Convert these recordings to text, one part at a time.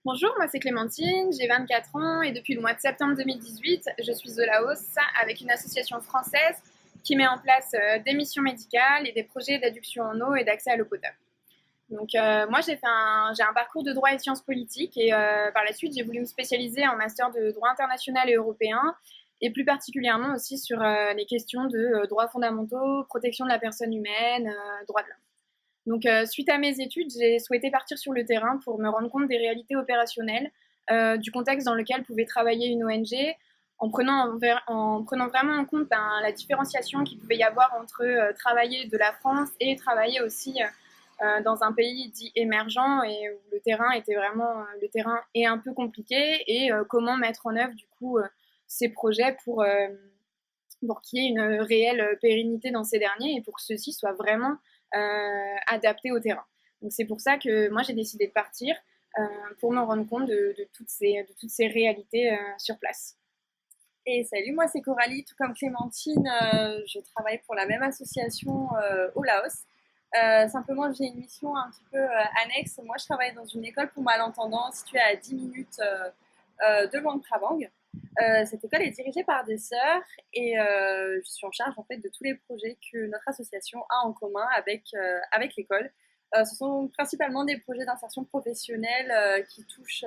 Bonjour, moi c'est Clémentine, j'ai 24 ans et depuis le mois de septembre 2018, je suis au Laos avec une association française qui met en place des missions médicales et des projets d'adduction en eau et d'accès à l'eau potable. Moi j'ai un parcours de droit et sciences politiques et par la suite j'ai voulu me spécialiser en master de droit international et européen et plus particulièrement aussi sur les questions de droits fondamentaux, protection de la personne humaine, droits de l'homme. Suite à mes études, j'ai souhaité partir sur le terrain pour me rendre compte des réalités opérationnelles, du contexte dans lequel pouvait travailler une ONG, en prenant vraiment en compte la différenciation qu'il pouvait y avoir entre travailler de la France et travailler aussi dans un pays dit émergent et où le terrain est un peu compliqué et comment mettre en œuvre du coup ces projets pour qu'il y ait une réelle pérennité dans ces derniers et pour que ceux-ci soient vraiment adaptés au terrain. Donc c'est pour ça que moi j'ai décidé de partir pour me rendre compte de toutes ces réalités sur place. Et salut, moi c'est Coralie, tout comme Clémentine, je travaille pour la même association au Laos. Simplement, j'ai une mission un petit peu annexe. Moi, je travaille dans une école pour malentendants située à 10 minutes de Luang Prabang. Cette école est dirigée par des sœurs et je suis en charge en fait de tous les projets que notre association a en commun avec l'école. Ce sont principalement des projets d'insertion professionnelle qui touchent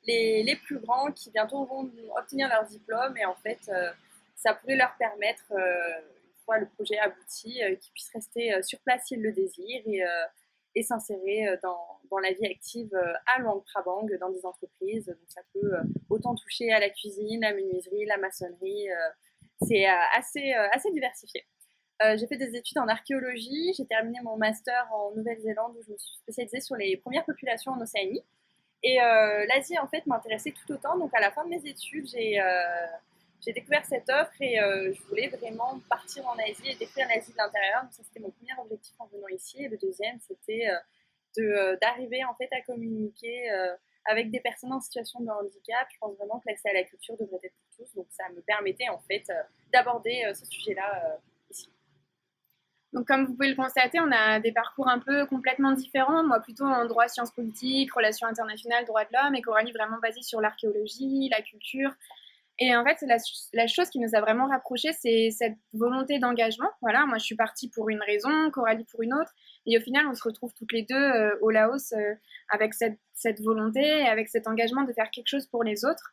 les plus grands qui bientôt vont obtenir leur diplôme et en fait ça pourrait leur permettre, une fois le projet abouti, qu'ils puissent rester sur place s'ils le désirent et s'insérer dans la vie active à Luang Prabang, dans des entreprises. Donc ça peut autant toucher à la cuisine, la menuiserie, la maçonnerie. C'est assez diversifié. J'ai fait des études en archéologie, j'ai terminé mon master en Nouvelle-Zélande où je me suis spécialisée sur les premières populations en Océanie. Et l'Asie, en fait, m'intéressait tout autant. Donc, à la fin de mes études, j'ai découvert cette offre et je voulais vraiment partir en Asie et découvrir l'Asie de l'intérieur. Donc, ça, c'était mon premier objectif en venant ici. Et le deuxième, c'était d'arriver, en fait, à communiquer avec des personnes en situation de handicap. Je pense vraiment que l'accès à la culture devrait être pour tous. Donc, ça me permettait, en fait, d'aborder ce sujet-là ici. Donc, comme vous pouvez le constater, on a des parcours un peu complètement différents. Moi, plutôt en droit, sciences politiques, relations internationales, droits de l'homme, et Coralie vraiment basée sur l'archéologie, la culture. Et en fait, la chose qui nous a vraiment rapprochés, c'est cette volonté d'engagement. Voilà, moi, je suis partie pour une raison, Coralie pour une autre. Et au final, on se retrouve toutes les deux au Laos avec cette volonté, avec cet engagement de faire quelque chose pour les autres.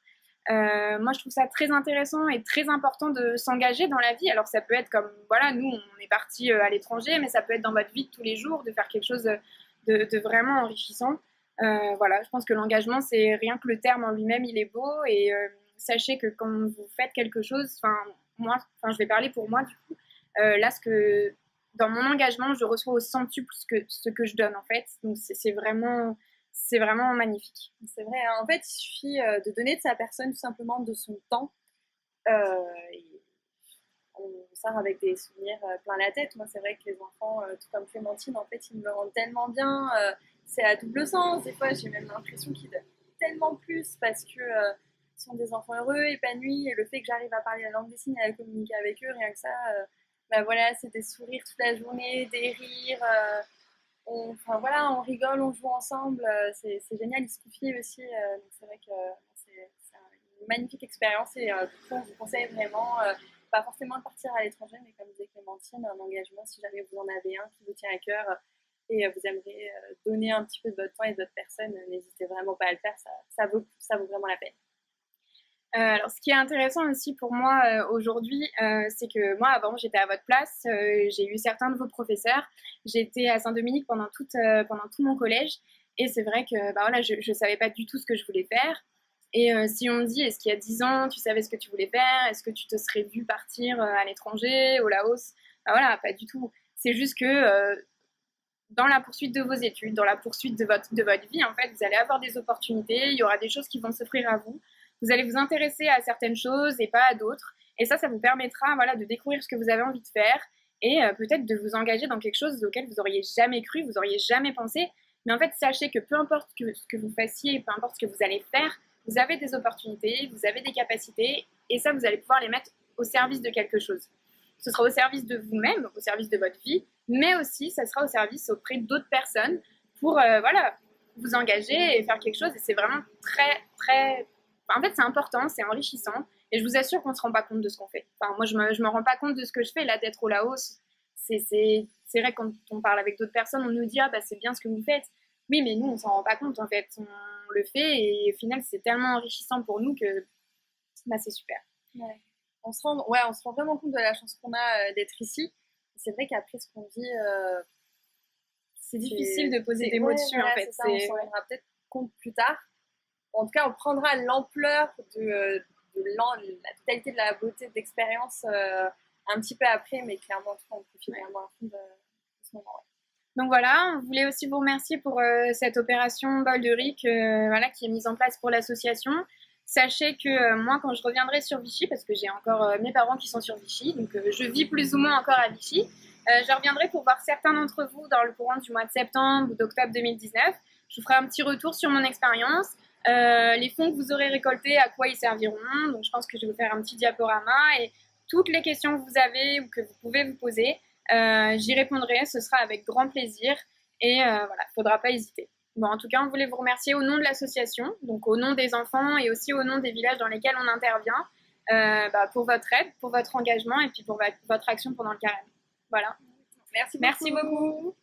Moi, je trouve ça très intéressant et très important de s'engager dans la vie. Alors, ça peut être comme, voilà, nous, on est partis à l'étranger, mais ça peut être dans votre vie de tous les jours, de faire quelque chose de vraiment enrichissant. Voilà, je pense que l'engagement, c'est rien que le terme en lui-même, il est beau. Et sachez que quand vous faites quelque chose, je vais parler pour moi, du coup, là, dans mon engagement, je reçois au centuple ce que je donne, en fait. Donc, c'est vraiment magnifique. C'est vrai, hein. En fait, il suffit de donner de sa personne, tout simplement de son temps. Et on sort avec des souvenirs plein la tête. Moi, c'est vrai que les enfants, tout comme Clémentine, en fait, ils me le rendent tellement bien. C'est à double sens. Des fois, j'ai même l'impression qu'ils donnent tellement plus parce que sont des enfants heureux, épanouis. Et le fait que j'arrive à parler la langue des signes et à communiquer avec eux, rien que ça, bah voilà, c'est des sourires toute la journée, des rires. Enfin voilà, on rigole, on joue ensemble, c'est génial, ils se confient aussi, donc c'est vrai que c'est une magnifique expérience et du coup, on vous conseille vraiment, pas forcément de partir à l'étranger, mais comme disait Clémentine, un engagement, si jamais vous en avez un qui vous tient à cœur et vous aimeriez donner un petit peu de votre temps et de votre personne, n'hésitez vraiment pas à le faire, ça vaut vraiment la peine. Alors, ce qui est intéressant aussi pour moi aujourd'hui, c'est que moi, avant, j'étais à votre place. J'ai eu certains de vos professeurs. J'étais à Saint-Dominique pendant tout mon collège. Et c'est vrai que bah, voilà, je ne savais pas du tout ce que je voulais faire. Et si on me dit, est-ce qu'il y a 10 ans, tu savais ce que tu voulais faire? Est-ce que tu te serais vu partir à l'étranger, au Laos? Bah, voilà, pas du tout. C'est juste que dans la poursuite de vos études, dans la poursuite de votre vie, en fait, vous allez avoir des opportunités, il y aura des choses qui vont s'offrir à vous. Vous allez vous intéresser à certaines choses et pas à d'autres. Et ça vous permettra voilà, de découvrir ce que vous avez envie de faire et peut-être de vous engager dans quelque chose auquel vous auriez jamais cru, vous auriez jamais pensé. Mais en fait, sachez que peu importe ce que vous fassiez, peu importe ce que vous allez faire, vous avez des opportunités, vous avez des capacités et ça, vous allez pouvoir les mettre au service de quelque chose. Ce sera au service de vous-même, au service de votre vie, mais aussi ça sera au service auprès d'autres personnes pour voilà, vous engager et faire quelque chose. Et c'est vraiment très, très... Enfin, en fait, c'est important, c'est enrichissant. Et je vous assure qu'on ne se rend pas compte de ce qu'on fait. Enfin, moi, je me rends pas compte de ce que je fais. Là, d'être au Laos, c'est vrai, quand on parle avec d'autres personnes, on nous dit, ah, bah, c'est bien ce que vous faites. Oui, mais nous, on s'en rend pas compte, en fait. On le fait et au final, c'est tellement enrichissant pour nous que bah, c'est super. Ouais. On se rend vraiment compte de la chance qu'on a d'être ici. C'est vrai qu'après ce qu'on dit, c'est difficile de poser des mots dessus, voilà, en fait. ça, on s'en rendra peut-être compte plus tard. En tout cas, on prendra l'ampleur la totalité de la beauté de l'expérience un petit peu après, mais clairement, en tout cas, on profite vraiment à fond de ce moment. Donc voilà, on voulait aussi vous remercier pour cette opération Bol de Riz voilà, qui est mise en place pour l'association. Sachez que moi, quand je reviendrai sur Vichy, parce que j'ai encore mes parents qui sont sur Vichy, donc je vis plus ou moins encore à Vichy, je reviendrai pour voir certains d'entre vous dans le courant du mois de septembre ou d'octobre 2019. Je vous ferai un petit retour sur mon expérience, les fonds que vous aurez récoltés, à quoi ils serviront. Donc je pense que je vais vous faire un petit diaporama et toutes les questions que vous avez ou que vous pouvez vous poser, j'y répondrai, ce sera avec grand plaisir et voilà, il ne faudra pas hésiter. Bon, en tout cas, on voulait vous remercier au nom de l'association, donc au nom des enfants et aussi au nom des villages dans lesquels on intervient, pour votre aide, pour votre engagement et puis pour votre action pendant le carême. Voilà. Merci beaucoup. Merci beaucoup.